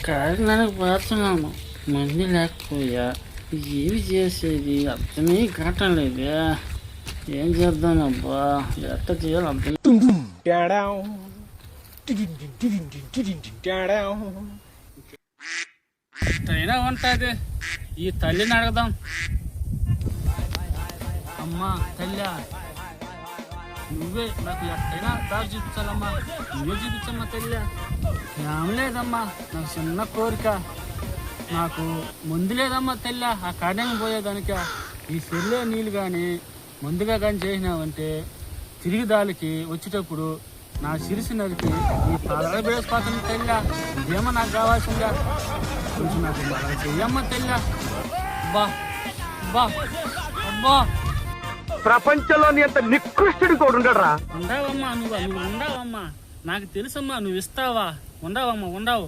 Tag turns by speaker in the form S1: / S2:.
S1: కాకినాడకు పోతున్నాము, మంది లేకపోయా, ఏమి చేసేది అర్థమే కావటం లేదే. ఏం చేద్దాం అబ్బా, ఎట్ట చేయాలి అర్థం. అయినా ఉంటుంది, ఈ తల్లిని అడగదాం. అమ్మా తల్లి, నువ్వే నాకు ఎట్టయినా దారి చూపించాలమ్మా, నువ్వే చూపించమ్మా తల్లి. ఏం లేదమ్మా, నాకు చిన్న కోరిక, నాకు మందు లేదమ్మా తల్లి ఆ కాడేమి పోయేదానిక. ఈ సెల్లే నీళ్ళు కానీ ముందుగా కానీ చేసినావంటే తిరిగి దానికి వచ్చేటప్పుడు నా సిరిసి నరికి ఈ పాదాలు వేసిపోతుంది తల్లి. ఇదేమో నాకు కావాల్సిందా, కొంచెం నాకు అలా చెయ్యమ్మా తల్లి. అబ్బా అబ్బా అబ్బా,
S2: ప్రపంచంలోని అంత నికృష్టుడు కూడా ఉండడరా.
S1: ఉండవమ్మా, నువ్వు ఉండవమ్మా, నాకు తెలుసమ్మా, నువ్వు ఇస్తావా. ఉండవమ్మా, ఉండవు.